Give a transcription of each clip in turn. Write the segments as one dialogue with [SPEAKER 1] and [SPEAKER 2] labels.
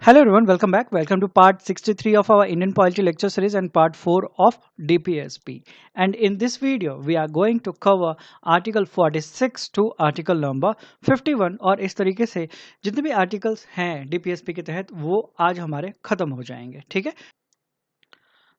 [SPEAKER 1] Hello everyone, welcome back. Welcome to part 63 of our Indian Polity lecture series and part 4 of DPSP. And in this video, we are going to cover article 46 to article number 51 और इस तरीके से जितने भी articles हैं DPSP के तहत वो आज हमारे खत्म हो जाएंगे, ठीक है?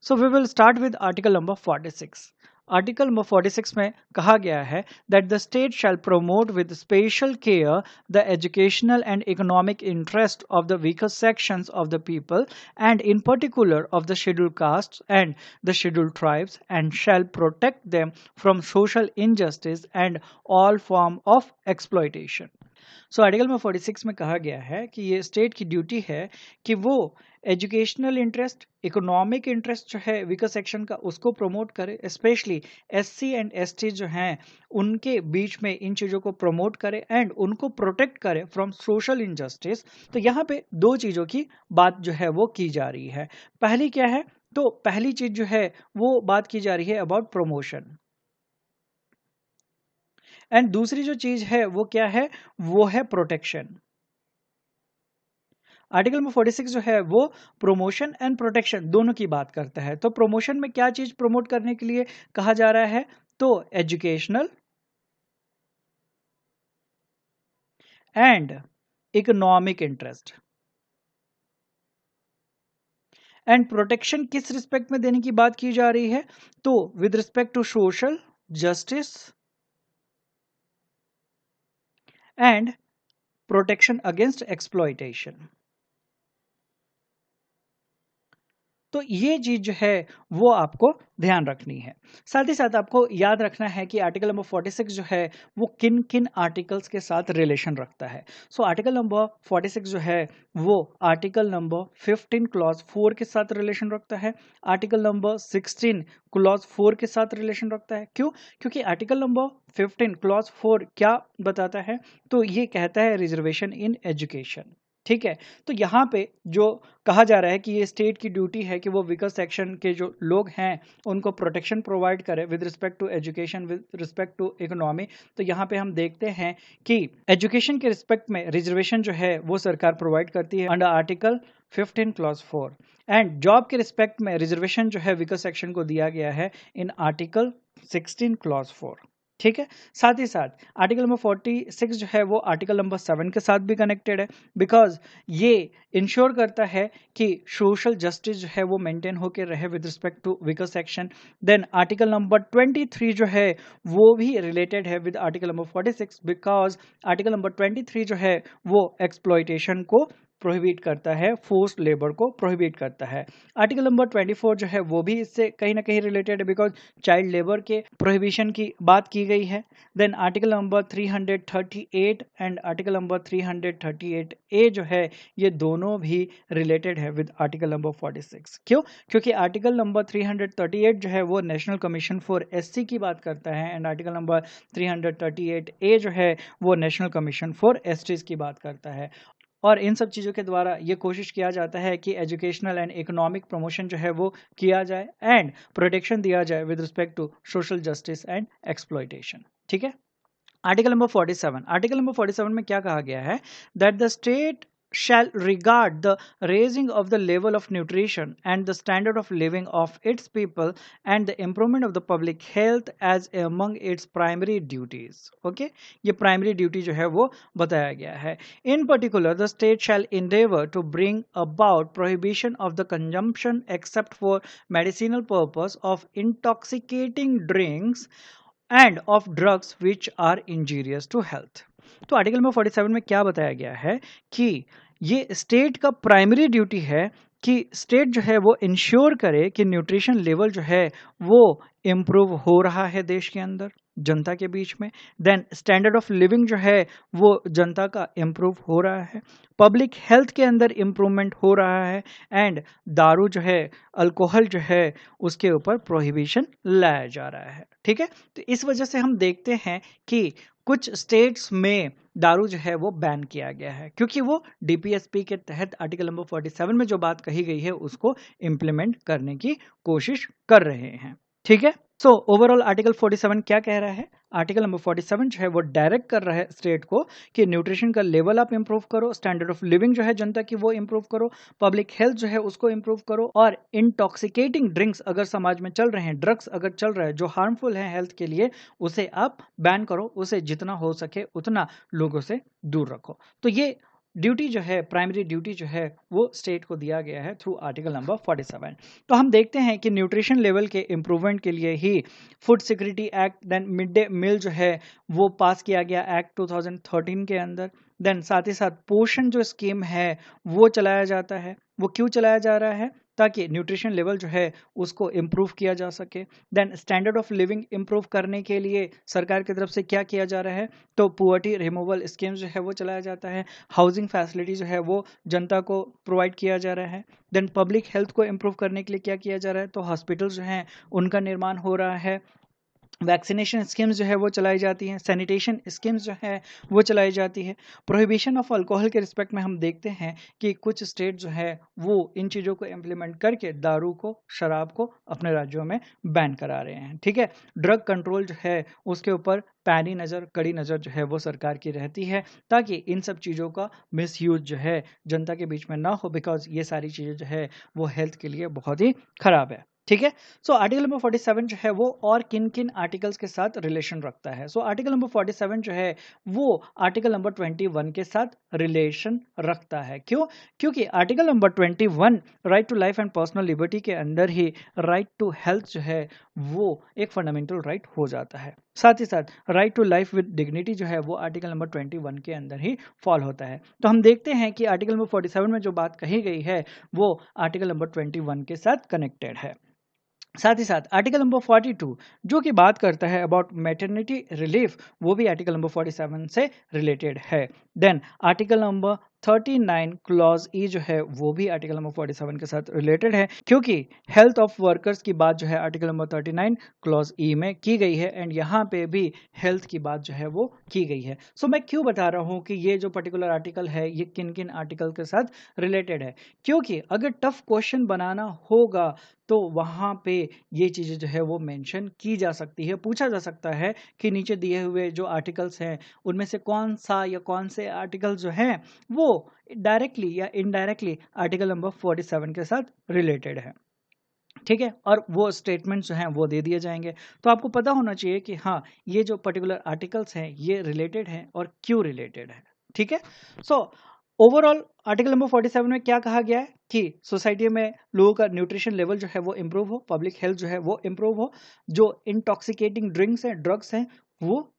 [SPEAKER 1] So we will start with article number 46. Article number 46 में कहा गया है that the state shell promote with special care the educational and economic interest of the weaker sections of the people and in particular of the scheduled caste and the scheduled tribes and shall protect them from social injustice and all form of exploitation. So article में 46 में कहा गया है कि ये state की duty है कि वो एजुकेशनल इंटरेस्ट, इकोनॉमिक इंटरेस्ट जो है वीकर सेक्शन का उसको प्रमोट करे, स्पेशली एससी एंड एसटी जो हैं उनके बीच में इन चीज़ों को प्रमोट करे एंड उनको प्रोटेक्ट करे फ्रॉम सोशल इनजस्टिस। तो यहाँ पे दो चीज़ों की बात जो है वो की जा रही है। पहली क्या है, तो पहली चीज़ जो है वो बात की जा रही है अबाउट प्रमोशन, एंड दूसरी जो चीज है वो क्या है, वो है प्रोटेक्शन। आर्टिकल में 46 जो है वो प्रमोशन एंड प्रोटेक्शन दोनों की बात करता है। तो प्रमोशन में क्या चीज प्रमोट करने के लिए कहा जा रहा है, तो educational and economic interest, and protection किस रिस्पेक्ट में देने की बात की जा रही है, तो with respect to social justice and protection against exploitation. तो ये चीज जो है वो आपको ध्यान रखनी है। साथ ही साथ आपको याद रखना है कि आर्टिकल नंबर 46 जो है वो किन किन आर्टिकल्स के साथ रिलेशन रखता है। सो आर्टिकल नंबर 46 जो है वो आर्टिकल नंबर 15 क्लॉज 4 के साथ रिलेशन रखता है, आर्टिकल नंबर 16 क्लॉज 4 के साथ रिलेशन रखता है। क्यों? क्योंकि आर्टिकल नंबर 15 क्लॉज 4 क्या बताता है, तो ये कहता है रिजर्वेशन इन एजुकेशन, ठीक है। तो यहाँ पे जो कहा जा रहा है कि ये स्टेट की ड्यूटी है कि वो वीकर सेक्शन के जो लोग हैं उनको प्रोटेक्शन प्रोवाइड करे with respect to education, with respect to economy. तो यहाँ पे हम देखते हैं कि एजुकेशन के रिस्पेक्ट में रिजर्वेशन जो है वो सरकार प्रोवाइड करती है under article 15 clause 4, and job के रिस्पेक्ट में रिजर्वेशन जो है वीकर सेक्शन को दिया गया है इन आर्टिकल 16 क्लॉज 4, ठीक है। साथ ही साथ आर्टिकल नंबर 46 जो है वो आर्टिकल नंबर 7 के साथ भी कनेक्टेड है, बिकॉज ये इंश्योर करता है कि सोशल जस्टिस जो है वो मेंटेन होकर रहे with respect to weaker section. Then article number 23 जो है वो भी रिलेटेड है with article number 46, because article number 23 जो है वो एक्सप्लॉयटेशन को प्रोहिबिट करता है, फोर्स्ड लेबर को प्रोहिबिट करता है। आर्टिकल नंबर 24 जो है वो भी इससे कहीं ना कहीं रिलेटेड है, बिकॉज चाइल्ड लेबर के प्रोहिबिशन की बात की गई है। Then article number 338 and article number 338 A जो है ये दोनों भी रिलेटेड है विद आर्टिकल नंबर 46। क्यों? क्योंकि आर्टिकल नंबर 338 जो है वो नेशनल कमीशन फॉर एससी की बात करता है, एंड आर्टिकल नंबर 338 ए जो है वो नेशनल कमीशन फॉर एसटीज की बात करता है। और इन सब चीज़ों के द्वारा ये कोशिश किया जाता है कि एजुकेशनल एंड इकोनॉमिक प्रमोशन जो है वो किया जाए एंड प्रोटेक्शन दिया जाए with respect to social justice and exploitation, ठीक है। आर्टिकल नंबर 47, आर्टिकल नंबर 47 में क्या कहा गया है, that the state shall regard the raising of the level of nutrition and the standard of living of its people and the improvement of the public health as among its primary duties. Okay, ये primary duty जो है वो बताया गया है। In particular, the state shall endeavor to bring about prohibition of the consumption except for medicinal purpose of intoxicating drinks and of drugs which are injurious to health. तो article में 47 में क्या बताया गया है कि ये स्टेट का प्राइमरी ड्यूटी है कि स्टेट जो है वो इंश्योर करे कि न्यूट्रिशन लेवल जो है वो इम्प्रूव हो रहा है देश के अंदर जनता के बीच में। देन स्टैंडर्ड ऑफ लिविंग जो है वो जनता का इम्प्रूव हो रहा है, पब्लिक हेल्थ के अंदर इम्प्रूवमेंट हो रहा है, एंड दारू जो है, अल्कोहल जो है उसके ऊपर प्रोहिबिशन लाया जा रहा है, ठीक है। तो इस वजह से हम देखते हैं कि कुछ स्टेट्स में दारू जो है वो बैन किया गया है, क्योंकि वो डीपीएसपी के तहत आर्टिकल नंबर 47 में जो बात कही गई है उसको इम्प्लीमेंट करने की कोशिश कर रहे हैं, ठीक है। सो ओवरऑल आर्टिकल 47 क्या कह रहा है? आर्टिकल नंबर 47 जो है वो डायरेक्ट कर रहा है स्टेट को कि न्यूट्रिशन का लेवल आप इंप्रूव करो, स्टैंडर्ड ऑफ लिविंग जो है जनता की वो इंप्रूव करो, पब्लिक हेल्थ जो है उसको इंप्रूव करो, और इंटॉक्सिकेटिंग ड्रिंक्स अगर समाज में चल रहे हैं, ड्रग्स अगर चल रहा है जो हार्मफुल है हेल्थ के लिए, उसे आप बैन करो, उसे जितना हो सके उतना लोगों से दूर रखो। तो ये ड्यूटी जो है, प्राइमरी ड्यूटी जो है वो स्टेट को दिया गया है थ्रू आर्टिकल नंबर 47। तो हम देखते हैं कि न्यूट्रिशन लेवल के इम्प्रूवमेंट के लिए ही food security act, then mid day meal जो है वो पास किया गया एक्ट 2013 के अंदर। देन साथ ही साथ पोषण जो स्कीम है वो चलाया जाता है। वो क्यों चलाया जा रहा है? ताकि न्यूट्रिशन लेवल जो है उसको इम्प्रूव किया जा सके। Then standard of living improve करने के लिए सरकार की तरफ से क्या किया जा रहा है? तो पुअर्टी रिमूवल स्कीम जो है वो चलाया जाता है। हाउसिंग फैसिलिटी जो है वो जनता को प्रोवाइड किया जा रहा है। देन पब्लिक हेल्थ को इम्प्रूव करने के लिए क्या किया जा रहा है? तो हॉस्पिटल जो हैं उनका निर्माण हो रहा है। वैक्सीनेशन स्कीम्स जो है वो चलाई जाती हैं। सैनिटेशन स्कीम्स जो है वो चलाई जाती है। प्रोहिबिशन ऑफ अल्कोहल के रिस्पेक्ट में हम देखते हैं कि कुछ स्टेट जो है वो इन चीज़ों को इम्प्लीमेंट करके दारू को, शराब को अपने राज्यों में बैन करा रहे हैं। ठीक है, ड्रग कंट्रोल जो है उसके ऊपर पैनी नज़र, कड़ी नज़र जो है वो सरकार की रहती है, ताकि इन सब चीज़ों का मिसयूज जो है जनता के बीच में ना हो, बिकॉज ये सारी चीज़ें जो है वो हेल्थ के लिए बहुत ही खराब है। ठीक है, सो आर्टिकल नंबर 47 जो है वो और किन किन आर्टिकल्स के साथ रिलेशन रखता है? सो आर्टिकल नंबर 47 जो है वो आर्टिकल नंबर 21 के साथ रिलेशन रखता है। क्यों? क्योंकि article number 21 right to life and personal liberty के अंदर ही राइट टू हेल्थ जो है वो एक फंडामेंटल राइट हो जाता है। साथ ही साथ right to life with dignity जो है वो आर्टिकल नंबर 21 के अंदर ही फॉल होता है। तो हम देखते हैं कि आर्टिकल नंबर 47 में जो बात कही गई है वो आर्टिकल नंबर 21 के साथ कनेक्टेड है। साथ ही साथ आर्टिकल नंबर 42 जो कि बात करता है अबाउट मैटरनिटी रिलीफ, वो भी आर्टिकल नंबर 47 से रिलेटेड है। Then article number 39 clause E जो है वो भी आर्टिकल नंबर 47 के साथ रिलेटेड है, क्योंकि हेल्थ ऑफ वर्कर्स की बात जो है आर्टिकल नंबर 39 क्लॉज ई में की गई है, एंड यहाँ पे भी हेल्थ की बात जो है वो की गई है। सो मैं क्यों बता रहा हूँ कि ये जो पर्टिकुलर आर्टिकल है ये किन किन आर्टिकल के साथ रिलेटेड है? क्योंकि अगर टफ क्वेश्चन बनाना होगा तो वहाँ पे ये चीज़ें जो है वो मेंशन की जा सकती है, पूछा जा सकता है कि नीचे दिए हुए जो आर्टिकल्स हैं उनमें से कौन सा या कौन से आर्टिकल जो हैं वो डायरेक्टली या इनडायरेक्टली आर्टिकल नंबर 47 के साथ रिलेटेड है। ठीक है, और वो स्टेटमेंट्स जो हैं वो दे दिए जाएंगे। तो आपको पता होना चाहिए कि हाँ, ये जो पर्टिकुलर आर्टिकल्स हैं ये रिलेटेड हैं और क्यों रिलेटेड है। ठीक है, सो ओवरऑल आर्टिकल नंबर 47 में क्या कहा गया है कि सोसाइटी में लोगों का न्यूट्रिशन लेवल जो है वो इम्प्रूव हो, पब्लिक हेल्थ जो है वो इम्प्रूव हो, जो इंटॉक्सिकेटिंग ड्रिंक्स हैं, ड्रग्स हैं, वो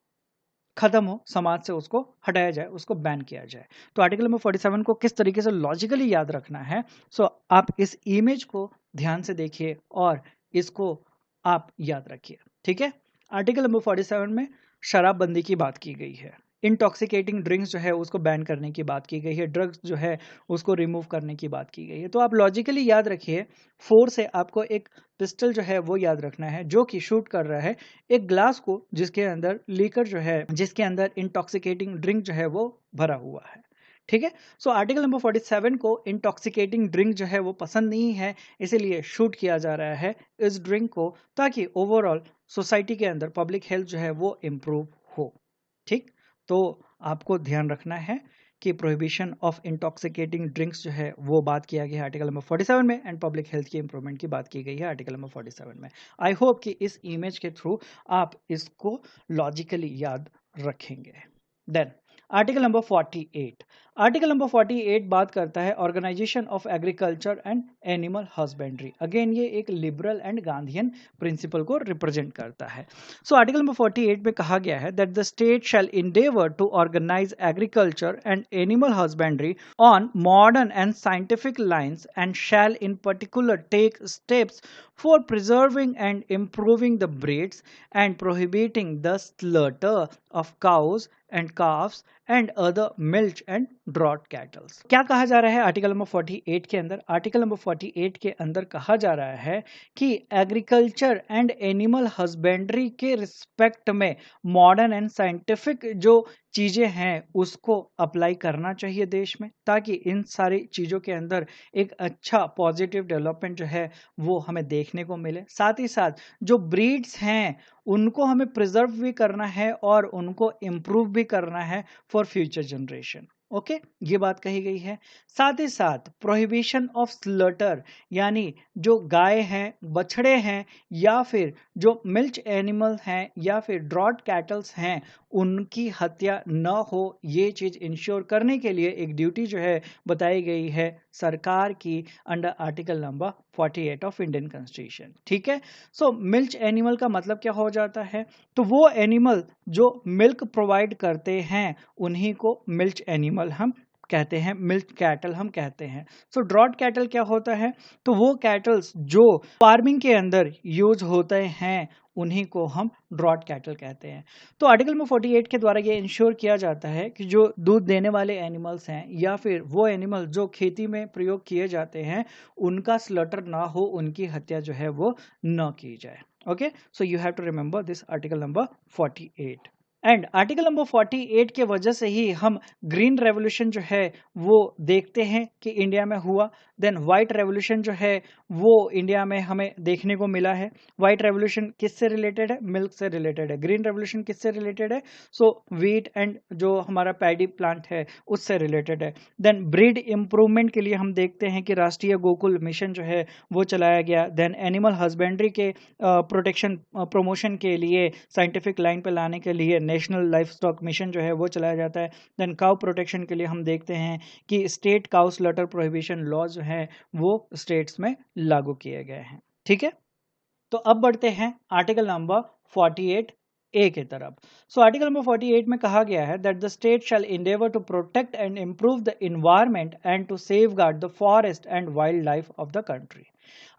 [SPEAKER 1] खत्म हो, समाज से उसको हटाया जाए, उसको बैन किया जाए। तो आर्टिकल नंबर 47 को किस तरीके से लॉजिकली याद रखना है, सो आप इस इमेज को ध्यान से देखिए और इसको आप याद रखिए। ठीक है, आर्टिकल नंबर 47 में शराबबंदी की बात की गई है, इंटॉक्सिकेटिंग ड्रिंक्स जो है उसको बैन करने की बात की गई है, ड्रग्स जो है उसको रिमूव करने की बात की गई है। तो आप लॉजिकली याद रखिए, 4 से आपको एक पिस्टल जो है वो याद रखना है जो कि शूट कर रहा है एक ग्लास को, जिसके अंदर लीकर जो है, जिसके अंदर इंटॉक्सिकेटिंग ड्रिंक जो है वो भरा हुआ है। ठीक है, सो आर्टिकल नंबर 47 को इंटॉक्सिकेटिंग ड्रिंक जो है वो पसंद नहीं है, इसीलिए शूट किया जा रहा है इस ड्रिंक को, ताकि ओवरऑल सोसाइटी के अंदर पब्लिक हेल्थ जो है वो इम्प्रूव हो। ठीक, तो आपको ध्यान रखना है कि प्रोहिबिशन ऑफ इंटॉक्सिकेटिंग ड्रिंक्स जो है वो बात किया गया है आर्टिकल नंबर 47 में, एंड पब्लिक हेल्थ की इंप्रूवमेंट की बात की गई है आर्टिकल नंबर 47 में। आई होप कि इस इमेज के थ्रू आप इसको लॉजिकली याद रखेंगे। Then article number 48, article number 48 बात करता है organisation of agriculture and animal husbandry. Again ये एक लिबरल एंड गांधीयन प्रिंसिपल को रिप्रेजेंट करता है। सो आर्टिकल नंबर 48 में कहा गया है that the state shell endeavor to organize agriculture and animal husbandry on modern and scientific lines, and shall in particular take steps for preserving and improving the breeds and prohibiting the slaughter of cows and calves and other milch and draught cattles. क्या कहा जा रहा है article number 48 के अंदर? Article number 48 के अंदर कहा जा रहा है कि एग्रीकल्चर एंड एनिमल हस्बेंड्री के रिस्पेक्ट में मॉडर्न एंड साइंटिफिक जो चीजें हैं उसको अप्लाई करना चाहिए देश में, ताकि इन सारी चीजों के अंदर एक अच्छा पॉजिटिव डेवलपमेंट जो है वो हमें देखने को मिले। साथ ही साथ जो ब्रीड्स हैं उनको हमें प्रिजर्व भी करना है और उनको इम्प्रूव भी करना है फॉर फ्यूचर जनरेशन। ओके, ये बात कही गई है। साथ ही साथ प्रोहिबिशन ऑफ स्लॉटर, यानी जो गाय हैं, बछड़े हैं, या फिर जो मिल्च एनिमल हैं, या फिर ड्रॉट कैटल्स हैं, उनकी हत्या न हो, ये चीज इंश्योर करने के लिए एक ड्यूटी जो है बताई गई है सरकार की under article number 48 of Indian constitution. ठीक है, सो मिल्च एनिमल का मतलब क्या हो जाता है? तो वो एनिमल जो मिल्क प्रोवाइड करते हैं उन्हीं को मिल्च एनिमल हम कहते हैं, मिल्क कैटल हम कहते हैं। सो ड्रॉट कैटल क्या होता है? तो वो कैटल्स जो फार्मिंग के अंदर यूज होते हैं उन्हीं को हम ड्रॉट कैटल कहते हैं। तो आर्टिकल नंबर 48 के द्वारा ये इंश्योर किया जाता है कि जो दूध देने वाले एनिमल्स हैं या फिर वो एनिमल जो खेती में प्रयोग किए जाते हैं उनका स्लॉटर ना हो, उनकी हत्या जो है वो न की जाए। Okay, so you have to remember this article number 48। And article number 48 के वजह से ही हम ग्रीन रेवोल्यूशन जो है वो देखते हैं कि इंडिया में हुआ। देन व्हाइट रेवोल्यूशन जो है वो इंडिया में हमें देखने को मिला है। व्हाइट रेवोल्यूशन किससे रिलेटेड है? मिल्क से रिलेटेड है। ग्रीन रेवोल्यूशन किससे रिलेटेड है? सो व्हीट एंड जो हमारा पैडी प्लांट है उससे रिलेटेड है। देन ब्रीड इंप्रूवमेंट के लिए हम देखते हैं कि राष्ट्रीय गोकुल मिशन जो है वो चलाया गया। देन एनिमल हस्बेंड्री के प्रोटेक्शन प्रमोशन के लिए, साइंटिफिक लाइन पे लाने के लिए नेशनल लाइफ स्टॉक मिशन जो है वो चलाया जाता है। देन काउ प्रोटेक्शन के लिए हम देखते हैं कि state cow slaughter prohibition law जो है वो स्टेट्स में लागू किए गए हैं। ठीक है, तो अब बढ़ते हैं आर्टिकल नंबर 48 ए के तरफ। सो आर्टिकल नंबर 48 में कहा गया है that the state shall endeavour to protect and improve the environment and to safeguard the forest and wildlife of the country.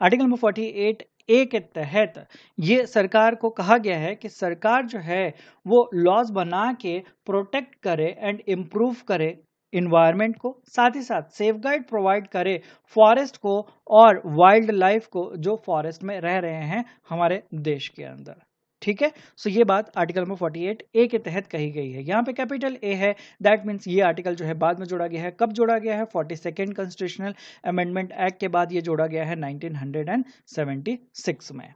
[SPEAKER 1] Article number 48 A के तहत ये सरकार को कहा गया है कि सरकार जो है वो लॉज बना के प्रोटेक्ट करे एंड इम्प्रूव करे इन्वायरमेंट को, साथ ही साथ सेफगार्ड प्रोवाइड करे फॉरेस्ट को और वाइल्ड लाइफ को जो फॉरेस्ट में रह रहे हैं हमारे देश के अंदर। ठीक है, सो ये बात आर्टिकल नंबर 48 ए के तहत कही गई है। यहाँ पे कैपिटल ए है, दैट मीन्स ये आर्टिकल जो है बाद में जोड़ा गया है। कब जोड़ा गया है? 42nd कॉन्स्टिट्यूशनल अमेंडमेंट एक्ट के बाद ये जोड़ा गया है 1976 में।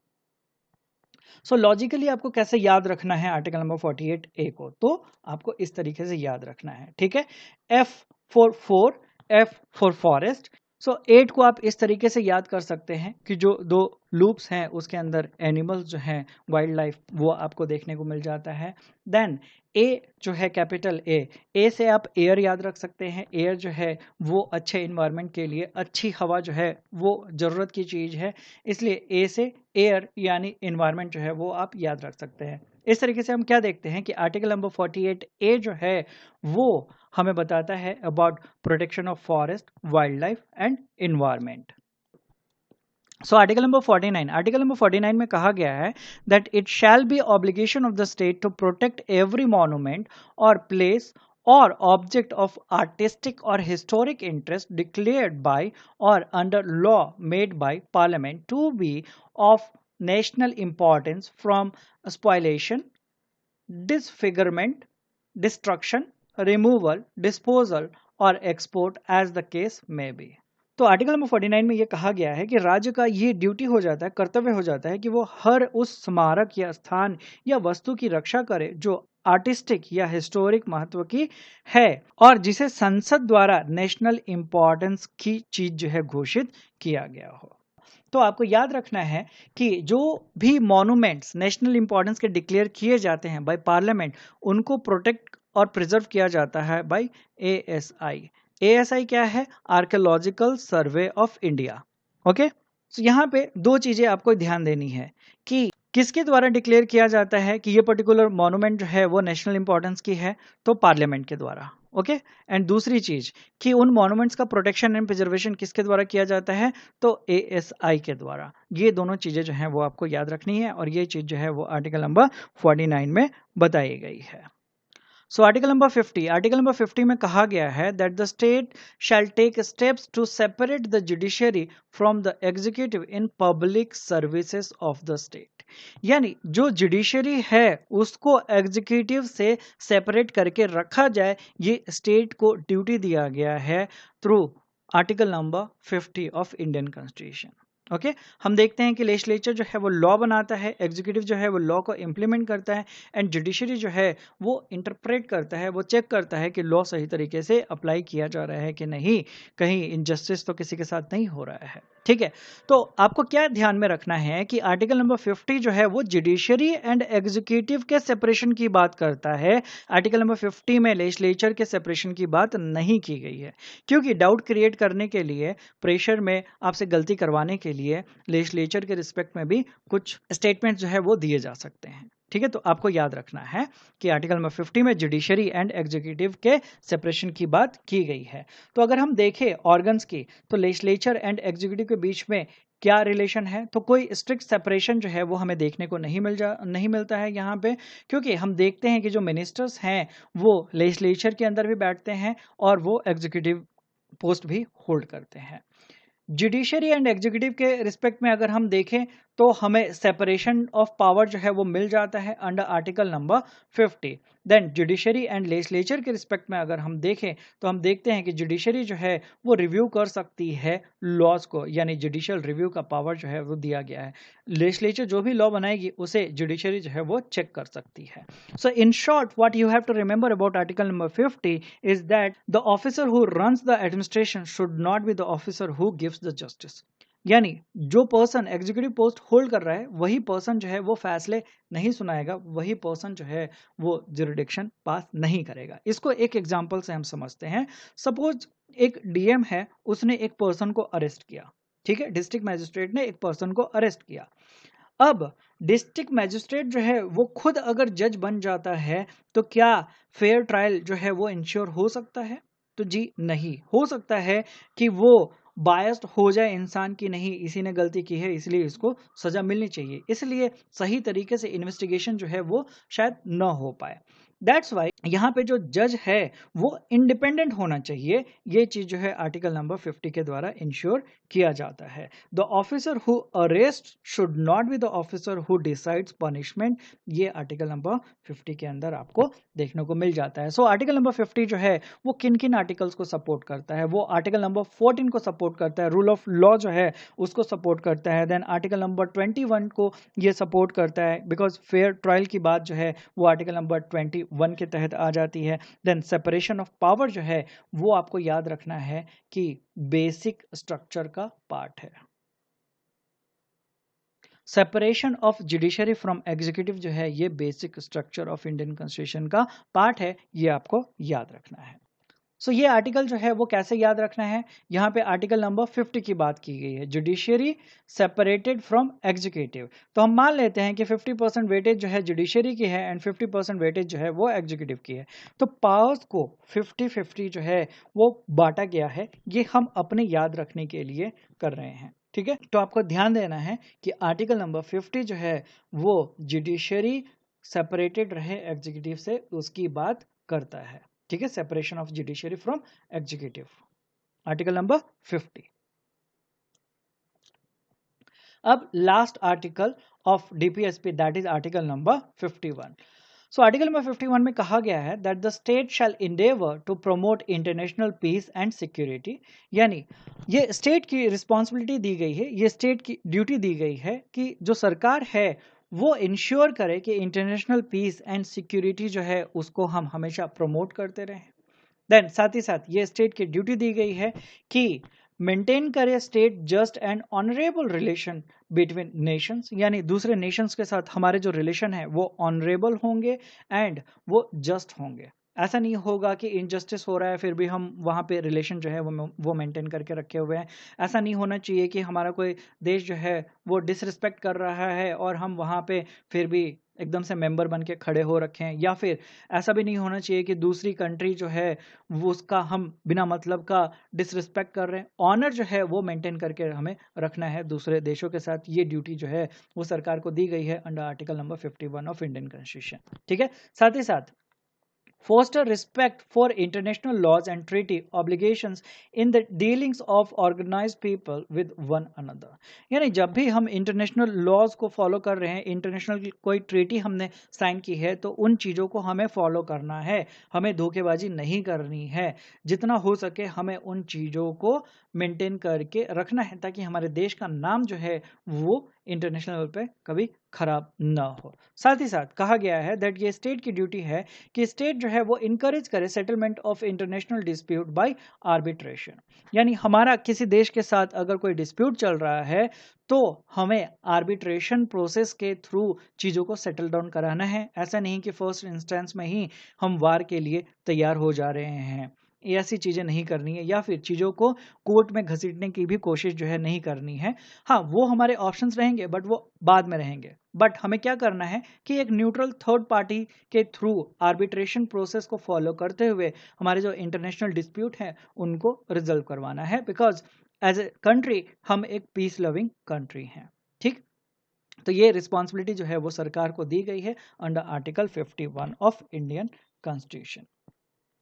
[SPEAKER 1] सो लॉजिकली आपको कैसे याद रखना है आर्टिकल नंबर 48 ए को? तो आपको इस तरीके से याद रखना है। ठीक है, F फॉर फॉरेस्ट। सो 8 को आप इस तरीके से याद कर सकते हैं कि जो दो लूप्स हैं उसके अंदर एनिमल्स जो हैं, वाइल्ड लाइफ, वो आपको देखने को मिल जाता है। देन ए जो है कैपिटल ए से आप एयर याद रख सकते हैं। एयर जो है वो अच्छे इन्वायरमेंट के लिए, अच्छी हवा जो है वो ज़रूरत की चीज़ है, इसलिए ए से एयर यानी इन्वायरमेंट जो है वो आप याद रख सकते हैं। इस तरीके से हम क्या देखते हैं कि आर्टिकल नंबर 48 ए जो है वो हमें बताता है about protection of forest, wildlife and environment. So article number 49 में कहा गया है that it shall be obligation of the state to protect every monument और प्लेस और ऑब्जेक्ट ऑफ आर्टिस्टिक और हिस्टोरिक इंटरेस्ट डिक्लेयर्ड बाय और under law made by parliament to be of national importance from spoliation, disfigurement, destruction, removal, disposal or export as the case may be। तो article number 49 में ये कहा गया है कि राज्य का ये ड्यूटी हो जाता है, कर्तव्य हो जाता है कि वो हर उस स्मारक या स्थान या वस्तु की रक्षा करे जो आर्टिस्टिक या हिस्टोरिक महत्व की है और जिसे संसद द्वारा नेशनल इंपॉर्टेंस की चीज जो है घोषित किया गया हो। तो आपको याद रखना है कि जो भी मॉन्यूमेंट्स नेशनल इंपॉर्टेंस के डिक्लेयर किए जाते हैं बाय पार्लियामेंट, उनको प्रोटेक्ट और प्रिजर्व किया जाता है बाय ASI। ASI क्या है? Archaeological survey of India. Okay, तो यहाँ पे दो चीजें आपको ध्यान देनी है कि किसके द्वारा डिक्लेयर किया जाता है कि ये पर्टिकुलर मॉन्यूमेंट जो है वो नेशनल इंपॉर्टेंस की है, तो पार्लियामेंट के द्वारा। ओके, एंड दूसरी चीज कि उन मॉन्यूमेंट्स का प्रोटेक्शन एंड प्रिजर्वेशन किसके द्वारा किया जाता है, तो ASI के द्वारा। ये दोनों चीजें जो हैं वो आपको याद रखनी है और ये चीज जो है वो आर्टिकल नंबर 49 में बताई गई है। सो आर्टिकल नंबर 50 में कहा गया है that the state shall take steps to separate the judiciary from the executive in public services of the state. यानी जो जुडिशरी है उसको एग्जीक्यूटिव से सेपरेट करके रखा जाए, ये स्टेट को ड्यूटी दिया गया है through article number 50 of Indian constitution. Okay, हम देखते हैं कि लेजिस्लेचर जो है वो लॉ बनाता है, एग्जीक्यूटिव जो है वो लॉ को इम्प्लीमेंट करता है, एंड जुडिशरी जो है वो इंटरप्रेट करता है, वो चेक करता है कि लॉ सही तरीके से अप्लाई किया जा रहा है कि नहीं, कहीं इनजस्टिस तो किसी के साथ नहीं हो रहा है। ठीक है, तो आपको क्या ध्यान में रखना है कि आर्टिकल नंबर 50 जो है वो जुडिशरी एंड एग्जीक्यूटिव के सेपरेशन की बात करता है। आर्टिकल नंबर 50 में लेजिस्लेचर के सेपरेशन की बात नहीं की गई है, क्योंकि डाउट क्रिएट करने के लिए, प्रेशर में आपसे गलती करवाने के लिए लेजिस्लेचर के रिस्पेक्ट में भी कुछ स्टेटमेंट जो है वो दिए जा सकते हैं। ठीक है, तो आपको याद रखना है कि आर्टिकल नंबर 50 में जुडिशरी एंड एग्जीक्यूटिव के सेपरेशन की बात की गई है। तो अगर हम देखें ऑर्गन्स की, तो लेजिस्लेचर एंड एग्जीक्यूटिव के बीच में क्या रिलेशन है, तो कोई स्ट्रिक्ट सेपरेशन जो है वो हमें देखने को नहीं मिलता है यहाँ पे, क्योंकि हम देखते हैं कि जो मिनिस्टर्स हैं वो लेजिस्लेचर के अंदर भी बैठते हैं और वो एग्जीक्यूटिव पोस्ट भी होल्ड करते हैं। जुडिशरी एंड एग्जीक्यूटिव के रिस्पेक्ट में अगर हम देखें तो हमें सेपरेशन ऑफ पावर जो है वो मिल जाता है under article number 50। Then judiciary and legislature के रिस्पेक्ट में अगर हम देखें तो हम देखते हैं कि जुडिशरी जो है वो रिव्यू कर सकती है लॉज को, यानी जुडिशियल रिव्यू का पावर जो है वो दिया गया है। लेजिस्लेचर जो भी लॉ बनाएगी उसे जुडिशरी जो है वो चेक कर सकती है। So in short what you have to remember about article number 50 is that the officer who runs the administration should not be the officer who gives the justice। यानी जो पर्सन एग्जीक्यूटिव पोस्ट होल्ड कर रहा है वही person जो है वो फैसले नहीं सुनाएगा, वही पर्सन जो है वो जुरिडिक्शन पास नहीं करेगा। इसको एक एग्जांपल से हम समझते हैं। सपोज एक डीएम है, उसने एक पर्सन को अरेस्ट किया। ठीक है, डिस्ट्रिक्ट मैजिस्ट्रेट ने एक पर्सन को अरेस्ट किया। अब डिस्ट्रिक्ट मैजिस्ट्रेट जो है वो खुद अगर जज बन जाता है तो क्या फेयर ट्रायल जो है वो इंश्योर हो सकता है? तो जी नहीं। हो सकता है कि वो बायस्ड हो जाए इंसान की, नहीं इसी ने गलती की है इसलिए इसको सजा मिलनी चाहिए, इसलिए सही तरीके से इन्वेस्टिगेशन जो है वो शायद न हो पाए। दैट्स वाई यहाँ पे जो जज है वो इंडिपेंडेंट होना चाहिए। ये चीज जो है आर्टिकल नंबर 50 के द्वारा इंश्योर किया जाता है। The officer who arrest should not be the officer who decides punishment. ये आर्टिकल नंबर 50 के अंदर आपको देखने को मिल जाता है। सो आर्टिकल नंबर 50 जो है वो किन किन आर्टिकल्स को सपोर्ट करता है? वो आर्टिकल नंबर 14 को सपोर्ट करता है, रूल ऑफ लॉ जो है उसको सपोर्ट करता है। देन आर्टिकल नंबर 21 को ये सपोर्ट करता है, बिकॉज फेयर ट्रायल की बात जो है वो आर्टिकल नंबर 21 के तहत आ जाती है। देन सेपरेशन ऑफ पावर जो है वो आपको याद रखना है कि बेसिक स्ट्रक्चर का पार्ट है। Separation of judiciary from executive जो है ये basic structure of Indian constitution का पार्ट है, ये आपको याद रखना है। सो ये आर्टिकल जो है वो कैसे याद रखना है? यहाँ पे आर्टिकल नंबर 50 की बात की गई है, जुडिशरी सेपरेटेड फ्रॉम एग्जीक्यूटिव। तो हम मान लेते हैं कि 50% वेटेज जो है जुडिशरी की है एंड 50% वेटेज जो है वो एग्जीक्यूटिव की है। तो पावर्स को 50-50 जो है वो बांटा गया है, ये हम अपने याद रखने के लिए कर रहे हैं। ठीक है, तो आपको ध्यान देना है कि आर्टिकल नंबर 50 जो है वो जुडिशरी सेपरेटेड रहे एग्जीक्यूटिव से उसकी बात करता है। ठीक है, separation of judiciary from executive, article number 50। अब last article of DPSP that is article number 51। So article number 51 में कहा गया है that the state shall endeavour to promote international peace and security. यानी ये स्टेट की रिस्पॉन्सिबिलिटी दी गई है, ये स्टेट की ड्यूटी दी गई है कि जो सरकार है वो इंश्योर करे कि इंटरनेशनल पीस एंड सिक्योरिटी जो है उसको हम हमेशा प्रमोट करते रहें। देन साथ ही साथ ये स्टेट की ड्यूटी दी गई है कि मेंटेन करे state just and honourable relation between Nations. यानी दूसरे नेशंस के साथ हमारे जो रिलेशन है वो ऑनरेबल होंगे एंड वो जस्ट होंगे। ऐसा नहीं होगा कि इनजस्टिस हो रहा है फिर भी हम वहाँ पे रिलेशन जो है वो मेंटेन करके रखे हुए हैं। ऐसा नहीं होना चाहिए कि हमारा कोई देश जो है वो डिसरिस्पेक्ट कर रहा है और हम वहाँ पे फिर भी एकदम से मेंबर बन के खड़े हो रखे हैं, या फिर ऐसा भी नहीं होना चाहिए कि दूसरी कंट्री जो है वो उसका हम बिना मतलब का डिसरिस्पेक्ट कर रहे हैं। ऑनर जो है वो मेंटेन करके हमें रखना है दूसरे देशों के साथ। ये ड्यूटी जो है वो सरकार को दी गई है under article number 51 of Indian constitution. ठीक है, साथ ही साथ foster respect for international laws and treaty obligations in the dealings of organized people with one another। यानी जब भी हम इंटरनेशनल लॉज को फॉलो कर रहे हैं, इंटरनेशनल कोई ट्रीटी हमने साइन की है, तो उन चीज़ों को हमें फॉलो करना है, हमें धोखेबाजी नहीं करनी है। जितना हो सके हमें उन चीज़ों को मेंटेन करके रखना है ताकि हमारे देश का नाम जो है वो इंटरनेशनल लेवल पे कभी खराब ना हो। साथ ही साथ कहा गया है दैट ये स्टेट की ड्यूटी है कि स्टेट जो है वो इनकरेज करे settlement of international dispute by arbitration. यानी हमारा किसी देश के साथ अगर कोई डिस्प्यूट चल रहा है तो हमें आर्बिट्रेशन प्रोसेस के थ्रू चीज़ों को सेटल डाउन कराना है। ऐसा नहीं कि फर्स्ट इंस्टेंस में ही हम वार के लिए तैयार हो जा रहे हैं, ऐसी चीज़ें नहीं करनी है, या फिर चीज़ों को कोर्ट में घसीटने की भी कोशिश जो है नहीं करनी है। हाँ, वो हमारे ऑप्शंस रहेंगे बट वो बाद में रहेंगे। बट हमें क्या करना है कि एक न्यूट्रल थर्ड पार्टी के थ्रू आर्बिट्रेशन प्रोसेस को फॉलो करते हुए हमारे जो इंटरनेशनल डिस्प्यूट हैं उनको रिजल्व करवाना है, बिकॉज एज ए कंट्री हम एक पीस लविंग कंट्री हैं। ठीक, तो ये रिस्पॉन्सिबिलिटी जो है वो सरकार को दी गई है under article 51 of Indian constitution.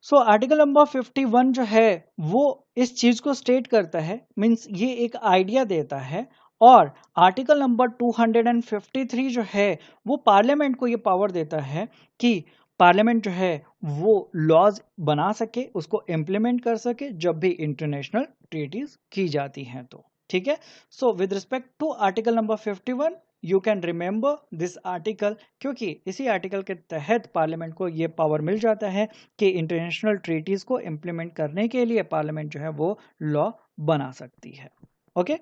[SPEAKER 1] So article number 51 जो है वो इस चीज को स्टेट करता है, मीन्स ये एक आइडिया देता है। और आर्टिकल नंबर 253 जो है वो पार्लियामेंट को ये पावर देता है कि पार्लियामेंट जो है वो लॉज बना सके, उसको इम्प्लीमेंट कर सके जब भी इंटरनेशनल ट्रीटीज की जाती हैं तो। ठीक है, so with respect to article number 51 you can remember this article, क्योंकि इसी आर्टिकल के तहत पार्लियामेंट को ये पावर मिल जाता है कि इंटरनेशनल ट्रीटीज को इम्प्लीमेंट करने के लिए पार्लियामेंट जो है वो लॉ बना सकती है। ओके,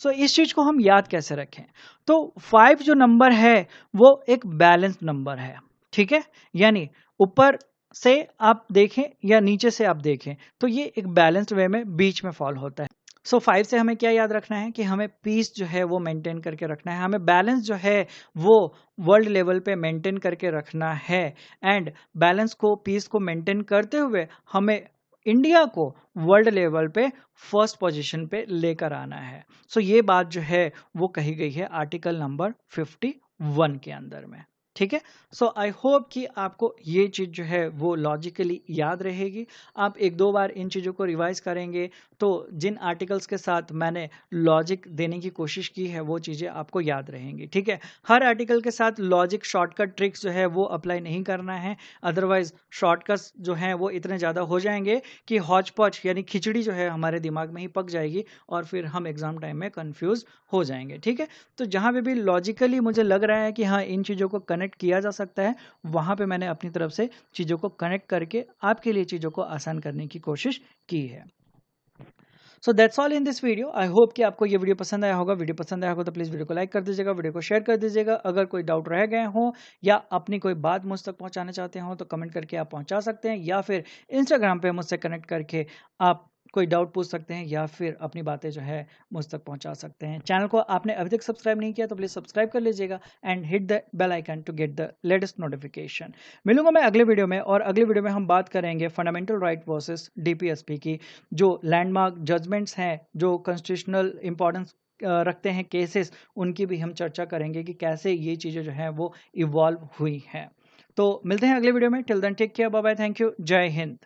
[SPEAKER 1] सो इस चीज को हम याद कैसे रखें? तो 5 जो नंबर है वो एक बैलेंस्ड नंबर है। ठीक है, यानी ऊपर से आप देखें या नीचे से आप देखें तो ये एक बैलेंस्ड वे में बीच में फॉल होता है। सो 5 से हमें क्या याद रखना है कि हमें पीस जो है वो मेंटेन करके रखना है, हमें बैलेंस जो है वो वर्ल्ड लेवल पे मेंटेन करके रखना है। एंड बैलेंस को, पीस को मेंटेन करते हुए हमें इंडिया को वर्ल्ड लेवल पे फर्स्ट पोजीशन पे लेकर आना है। सो ये बात जो है वो कही गई है आर्टिकल नंबर 51 के अंदर में। ठीक है, सो आई होप कि आपको ये चीज़ जो है वो लॉजिकली याद रहेगी। आप एक दो बार इन चीज़ों को रिवाइज करेंगे तो जिन आर्टिकल्स के साथ मैंने लॉजिक देने की कोशिश की है वो चीज़ें आपको याद रहेंगी। ठीक है, हर आर्टिकल के साथ लॉजिक शॉर्टकट ट्रिक्स जो है वो अप्लाई नहीं करना है, अदरवाइज शॉर्टकट्स जो हैं वो इतने ज़्यादा हो जाएंगे कि हौच पौच यानी खिचड़ी जो है हमारे दिमाग में ही पक जाएगी और फिर हम एग्जाम टाइम में कंफ्यूज हो जाएंगे। ठीक है, तो जहाँ पे भी लॉजिकली मुझे लग रहा है कि हाँ इन चीज़ों को कनेक्ट किया जा सकता है, वहाँ पे मैंने अपनी तरफ से चीज़ों को कनेक्ट करके आपके लिए चीज़ों को आसान करने की कोशिश की है। So that's all in this video. I hope कि आपको ये वीडियो पसंद आया होगा। वीडियो पसंद आया होगा तो प्लीज़ वीडियो को लाइक कर दीजिएगा, वीडियो को शेयर कर दीजिएगा। अगर कोई डाउट रह गए हो या अपनी कोई बात मुझ तक पहुंचाना चाहते हो तो कमेंट करके आप पहुंचा सकते हैं, या फिर इंस्टाग्राम पे मुझसे कनेक्ट करके आप कोई डाउट पूछ सकते हैं या फिर अपनी बातें जो है मुझ तक पहुंचा सकते हैं। चैनल को आपने अभी तक सब्सक्राइब नहीं किया तो प्लीज़ सब्सक्राइब कर लीजिएगा and hit the bell icon to get the latest notification. मिलूंगा मैं अगले वीडियो में, और अगले वीडियो में हम बात करेंगे फंडामेंटल राइट वर्सेस डीपीएसपी की, जो लैंडमार्क जजमेंट्स हैं, जो कॉन्स्टिट्यूशनल इंपॉर्टेंस रखते हैं केसेस, उनकी भी हम चर्चा करेंगे कि कैसे ये चीज़ें जो हैं वो इवॉल्व हुई हैं। तो मिलते हैं अगले वीडियो में। Till then take care, bye bye, thank you, जय हिंद।